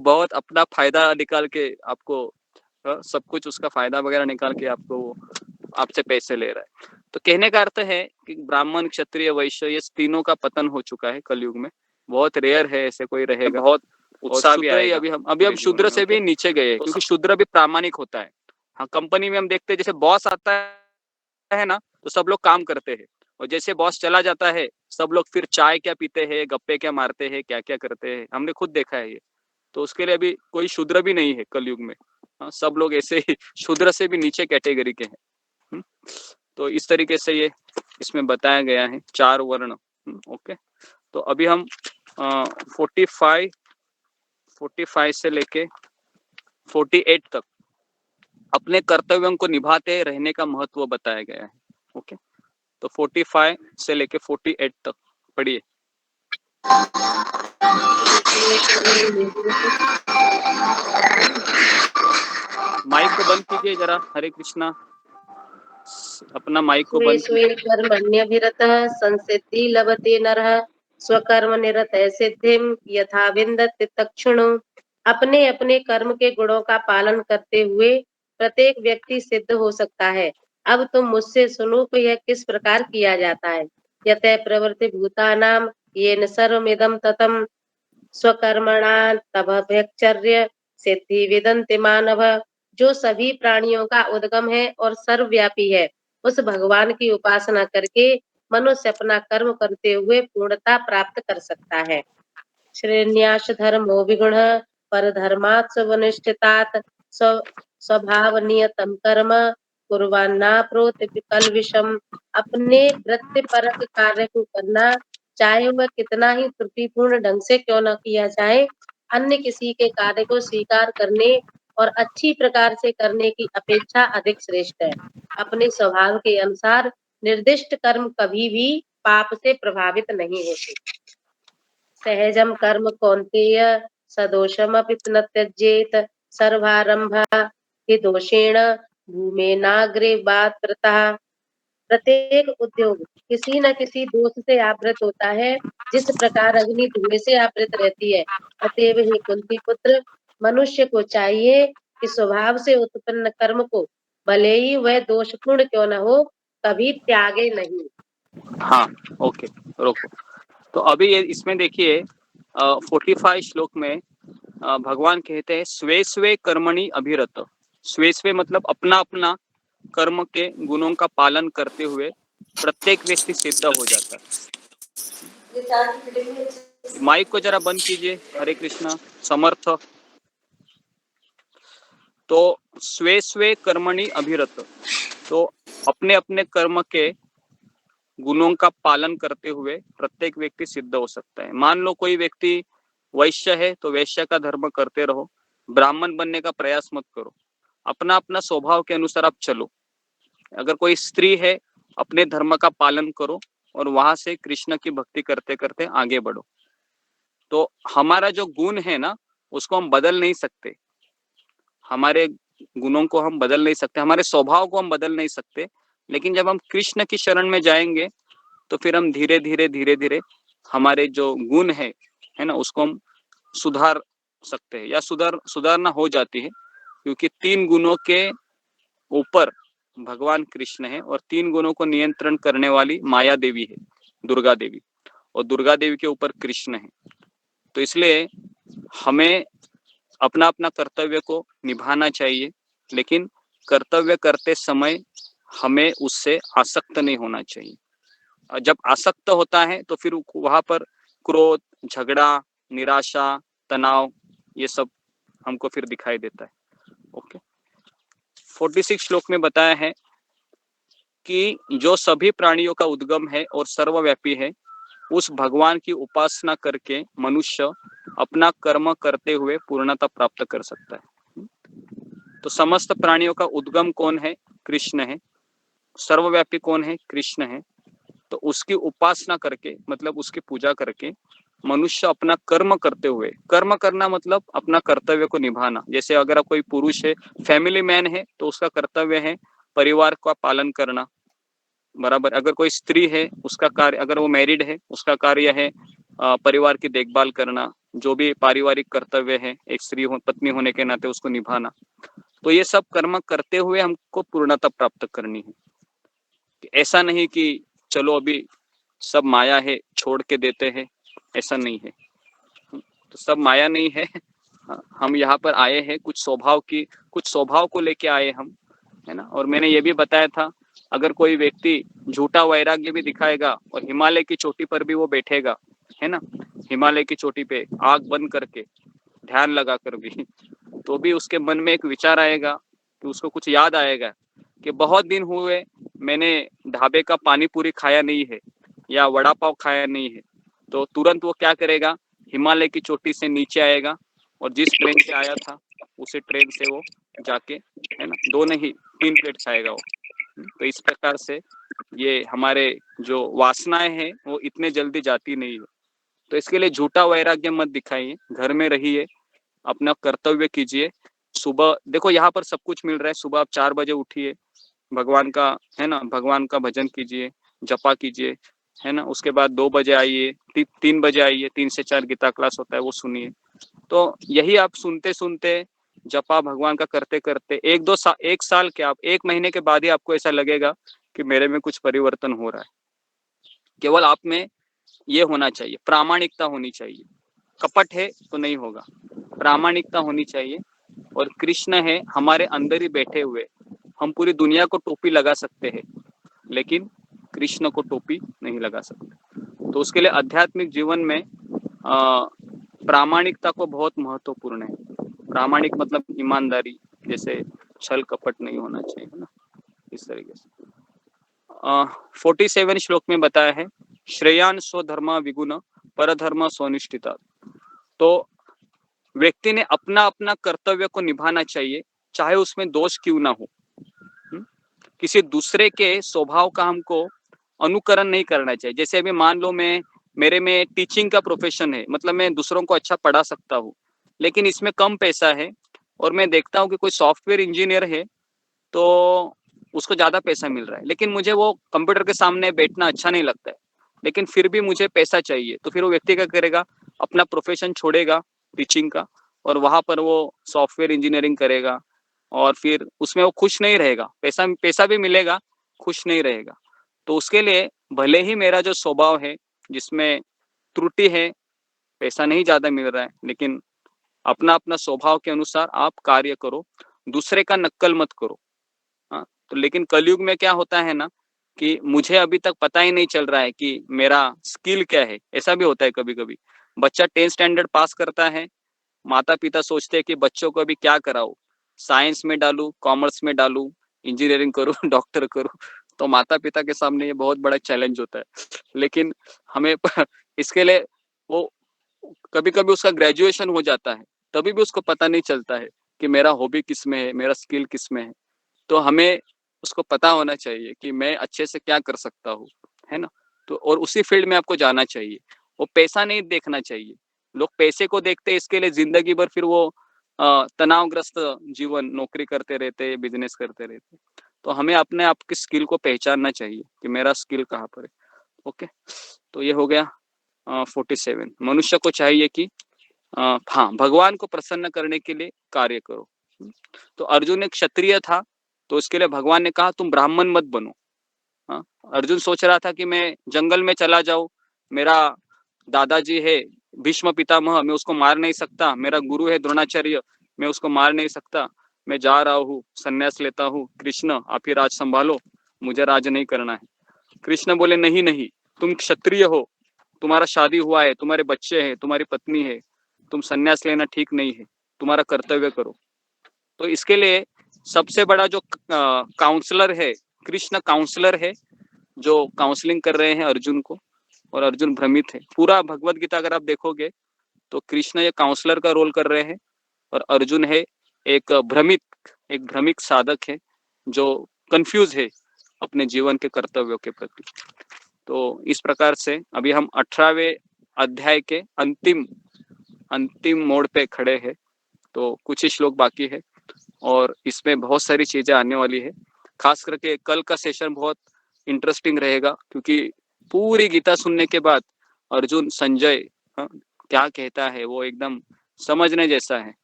बहुत अपना फायदा निकाल के आपको सब कुछ उसका फायदा वगैरह निकाल के आपको आपसे पैसे ले रहा है। तो कहने का अर्थ है कि ब्राह्मण, क्षत्रिय, वैश्य ये तीनों का पतन हो चुका है कलयुग में। बहुत रेयर है ऐसे कोई रहेगा। बहुत उत्साह भी आएगा। अभी हम शूद्र से भी नीचे गए हैं, क्योंकि शूद्र भी प्रामाणिक होता है। हाँ, कंपनी में हम देखते हैं जैसे बॉस आता है ना, तो सब लोग काम करते हैं, और जैसे बॉस चला जाता है सब लोग फिर चाय क्या पीते हैं, गप्पे क्या मारते हैं, क्या क्या करते हैं, हमने खुद देखा है ये। तो उसके लिए अभी कोई शूद्र भी नहीं है कलयुग में। हाँ, सब लोग ऐसे ही शूद्र से भी नीचे कैटेगरी के हैं। तो इस तरीके से ये इसमें बताया गया है 4 वर्ण। ओके, तो अभी हम 45 से लेके 48 तक अपने कर्तव्यों को निभाते रहने का महत्व बताया गया है। ओके, तो 45 से लेके 48 तक पढ़िए। माइक को बंद कीजिए जरा। हरे कृष्णा, अपना माइक को बंद कीजिए। कर्मण्यभिरतः संसिद्धि लभते नरः स्वकर्म निरतः सिद्धिम यथा विन्दति तक्षणु। अपने अपने कर्म के गुणों का पालन करते हुए प्रत्येक व्यक्ति सिद्ध हो सकता है। अब तुम मुझसे सुनो कि यह किस प्रकार किया जाता है। यतः प्रवृत्ति भूतानां येन सर्वमिदं ततं स्वकर्मणा तभभ्यचर्य सिद्धि विदन्ति मानव। जो सभी प्राणियों का उद्गम है और सर्वव्यापी है, उस भगवान की उपासना करके मनुष्य अपना कर्म करते हुए पूर्णता प्राप्त कर सकता है। श्रेण्याश धर्मो विगुण पर धर्मात् स्वनिष्ठितात् स्वभाव नियतम कर्म कुर्वान्ना प्रोत विकल्विषम। अपने वृत्तिपरक कार्य को करना, चाहे वह कितना ही त्रुटिपूर्ण ढंग से क्यों न किया जाए, अन्य किसी के कार्य को स्वीकार करने और अच्छी प्रकार से करने की अपेक्षा अधिक श्रेष्ठ है। अपने स्वभाव के अनुसार निर्दिष्ट कर्म कभी भी पाप से प्रभावित नहीं होते। सहजम कर्म कौन्तेय सदोषमपि न त्यजेत सर्वारंभा हि दोषेण भूमेनाग्रे बात्रतः। प्रत्येक उद्योग किसी न किसी दोष से आवृत होता है, जिस प्रकार अग्नि धुएं से आवृत रहती है। अतएव हे कुंती पुत्र, मनुष्य को चाहिए कि स्वभाव से उत्पन्न कर्म को, भले ही वह दोषपूर्ण क्यों न हो, कभी त्यागे नहीं। हाँ, ओके, रोको। तो अभी ये इसमें देखिए 45 श्लोक में भगवान कहते हैं स्वे स्वे कर्मणि अभिरत। स्वे स्वे मतलब अपना अपना कर्म के गुणों का पालन करते हुए प्रत्येक व्यक्ति सिद्ध हो जाता है। माइक को जरा बंद कीजिए। हरे कृष्णा समर्थ। तो स्वे स्वे कर्मणि अभिरत, तो अपने अपने कर्म के गुणों का पालन करते हुए प्रत्येक व्यक्ति सिद्ध हो सकता है। मान लो कोई व्यक्ति वैश्य है तो वैश्य का धर्म करते रहो, ब्राह्मण बनने का प्रयास मत करो, अपना अपना स्वभाव के अनुसार आप चलो। अगर कोई स्त्री है, अपने धर्म का पालन करो और वहां से कृष्ण की भक्ति करते करते आगे बढ़ो। तो हमारा जो गुण है ना, उसको हम बदल नहीं सकते, हमारे गुणों को हम बदल नहीं सकते, हमारे स्वभाव को हम बदल नहीं सकते। लेकिन जब हम कृष्ण की शरण में जाएंगे तो फिर हम धीरे धीरे हमारे जो गुण है ना, उसको हम सुधार सकते हैं, या सुधारना हो जाती है। क्योंकि 3 गुणों के ऊपर भगवान कृष्ण है और 3 गुणों को नियंत्रण करने वाली माया देवी है, दुर्गा देवी, और दुर्गा देवी के ऊपर कृष्ण है। तो इसलिए हमें अपना अपना कर्तव्य को निभाना चाहिए, लेकिन कर्तव्य करते समय हमें उससे आसक्त नहीं होना चाहिए। जब आसक्त होता है तो फिर वहां पर क्रोध, झगड़ा, निराशा, तनाव, ये सब हमको फिर दिखाई देता है। ओके, 46 श्लोक में बताया है कि जो सभी प्राणियों का उद्गम है और सर्वव्यापी है, उस भगवान की उपासना करके मनुष्य अपना कर्म करते हुए पूर्णता प्राप्त कर सकता है। तो समस्त प्राणियों का उद्गम कौन है? कृष्ण है। सर्वव्यापी कौन है? कृष्ण है। तो उसकी उपासना करके, मतलब उसकी पूजा करके मनुष्य अपना कर्म करते हुए, कर्म करना मतलब अपना कर्तव्य को निभाना। जैसे अगर आप कोई पुरुष है, फैमिली मैन है, तो उसका कर्तव्य है परिवार का पालन करना, बराबर। अगर कोई स्त्री है, उसका कार्य, अगर वो मैरिड है, उसका कार्य है परिवार की देखभाल करना, जो भी पारिवारिक कर्तव्य है एक स्त्री पत्नी होने के नाते उसको निभाना, तो ये सब कर्म करते हुए हमको पूर्णता प्राप्त करनी है। ऐसा नहीं कि चलो अभी सब माया है छोड़ के देते हैं, ऐसा नहीं है। तो सब माया नहीं है, हम यहाँ पर आए हैं कुछ स्वभाव को लेके आए हम, है ना। और मैंने ये भी बताया था, अगर कोई व्यक्ति झूठा वैराग्य भी दिखाएगा और हिमालय की चोटी पर भी वो बैठेगा, है ना, हिमालय की चोटी पे आग बंद करके ध्यान लगा कर भी, तो भी उसके मन में एक विचार आएगा कि उसको कुछ याद आएगा कि बहुत दिन हुए मैंने ढाबे का पानी पूरी खाया नहीं है या वड़ा पाव खाया नहीं है, तो तुरंत वो क्या करेगा, हिमालय की चोटी से नीचे आएगा और जिस ट्रेन से आया था उसी ट्रेन से वो जाके, है ना, 2 नहीं 3 प्लेट खाएगा वो। तो इस प्रकार से ये हमारे जो वासनाएं हैं वो इतने जल्दी जाती नहीं है। तो इसके लिए झूठा वैराग्य मत दिखाइए, घर में रहिए, अपना कर्तव्य कीजिए। सुबह देखो यहाँ पर सब कुछ मिल रहा है, सुबह आप 4 बजे उठिए, भगवान का, है ना, भगवान का भजन कीजिए, जपा कीजिए, है ना। उसके बाद 2 बजे आइए, 3 बजे आइए, 3 से 4 गीता क्लास होता है वो सुनिए। तो यही आप सुनते सुनते जपा भगवान का करते करते 1 साल क्या, आप 1 महीने के बाद ही आपको ऐसा लगेगा कि मेरे में कुछ परिवर्तन हो रहा है। केवल आप में ये होना चाहिए, प्रामाणिकता होनी चाहिए। कपट है तो नहीं होगा, प्रामाणिकता होनी चाहिए। और कृष्ण है हमारे अंदर ही बैठे हुए, हम पूरी दुनिया को टोपी लगा सकते हैं लेकिन कृष्ण को टोपी नहीं लगा सकते। तो उसके लिए आध्यात्मिक जीवन में प्रामाणिकता को बहुत महत्वपूर्ण है। प्रामाणिक मतलब ईमानदारी, जैसे छल कपट नहीं होना चाहिए, ना, इस तरीके से। 47 श्लोक में बताया है, श्रेयान स्वधर्मा विगुण परधर्म स्वनिष्ठिता। तो व्यक्ति ने अपना अपना कर्तव्य को निभाना चाहिए, चाहे उसमें दोष क्यों ना हो। किसी दूसरे के स्वभाव का हमको अनुकरण नहीं करना चाहिए। जैसे अभी मान लो मेरे में टीचिंग का प्रोफेशन है, मतलब मैं दूसरों को अच्छा पढ़ा सकता हूँ, लेकिन इसमें कम पैसा है और मैं देखता हूँ कि कोई सॉफ्टवेयर इंजीनियर है तो उसको ज्यादा पैसा मिल रहा है, लेकिन मुझे वो कंप्यूटर के सामने बैठना अच्छा नहीं लगता है, लेकिन फिर भी मुझे पैसा चाहिए, तो फिर वो व्यक्ति क्या करेगा, अपना प्रोफेशन छोड़ेगा टीचिंग का और वहां पर वो सॉफ्टवेयर इंजीनियरिंग करेगा और फिर उसमें वो खुश नहीं रहेगा, पैसा भी मिलेगा, खुश नहीं रहेगा। तो उसके लिए भले ही मेरा जो स्वभाव है जिसमें त्रुटि है, पैसा नहीं ज्यादा मिल रहा है, लेकिन अपना अपना स्वभाव के अनुसार आप कार्य करो, दूसरे का नक्कल मत करो। हाँ, तो लेकिन कलयुग में क्या होता है ना कि मुझे अभी तक पता ही नहीं चल रहा है कि मेरा स्किल क्या है। ऐसा भी होता है कभी कभी, बच्चा 10th स्टैंडर्ड पास करता है, माता पिता सोचते हैं कि बच्चों को अभी क्या कराओ, साइंस में डालू, कॉमर्स में डालू, इंजीनियरिंग करूँ, डॉक्टर करूँ। तो माता पिता के सामने ये बहुत बड़ा चैलेंज होता है। लेकिन हमें इसके लिए वो कभी कभी उसका ग्रेजुएशन हो जाता है, तभी भी उसको पता नहीं चलता है कि मेरा हॉबी किस में है, मेरा स्किल किस में है। तो हमें उसको पता होना चाहिए कि मैं अच्छे से क्या कर सकता हूँ, है ना। तो और उसी फील्ड में आपको जाना चाहिए, वो पैसा नहीं देखना चाहिए। लोग पैसे को देखते हैं, इसके लिए जिंदगी भर फिर वो तनावग्रस्त जीवन, नौकरी करते रहते, बिजनेस करते रहते। तो हमें अपने आप की स्किल को पहचानना चाहिए कि मेरा स्किल कहाँ पर है। ओके, तो ये हो गया 47। मनुष्य को चाहिए कि हाँ, भगवान को प्रसन्न करने के लिए कार्य करो। तो अर्जुन एक क्षत्रिय था, तो उसके लिए भगवान ने कहा तुम ब्राह्मण मत बनो। हाँ, अर्जुन सोच रहा था कि मैं जंगल में चला जाऊं, मेरा दादाजी है भीष्म पितामह, मैं उसको मार नहीं सकता, मेरा गुरु है द्रोणाचार्य, मैं उसको मार नहीं सकता, मैं जा रहा हूँ, संन्यास लेता हूँ, कृष्ण आप ही राज संभालो, मुझे राज नहीं करना है। कृष्ण बोले नहीं नहीं, तुम क्षत्रिय हो, तुम्हारा शादी हुआ है, तुम्हारे बच्चे हैं, तुम्हारी पत्नी है, तुम संन्यास लेना ठीक नहीं है, तुम्हारा कर्तव्य करो। तो इसके लिए सबसे बड़ा जो काउंसलर है, कृष्ण काउंसलर है, जो काउंसलिंग कर रहे हैं अर्जुन को, और अर्जुन भ्रमित है। पूरा भगवत गीता अगर आप देखोगे तो कृष्ण ये काउंसलर का रोल कर रहे हैं और अर्जुन है एक भ्रमिक साधक है जो कंफ्यूज है अपने जीवन के कर्तव्यों के प्रति। तो इस प्रकार से अभी हम 18वें अध्याय के अंतिम मोड़ पे खड़े हैं। तो कुछ ही श्लोक बाकी है और इसमें बहुत सारी चीजें आने वाली है। खास करके कल का सेशन बहुत इंटरेस्टिंग रहेगा, क्योंकि पूरी गीता सुनने के बाद अर्जुन संजय क्या कहता है वो एकदम समझने जैसा है।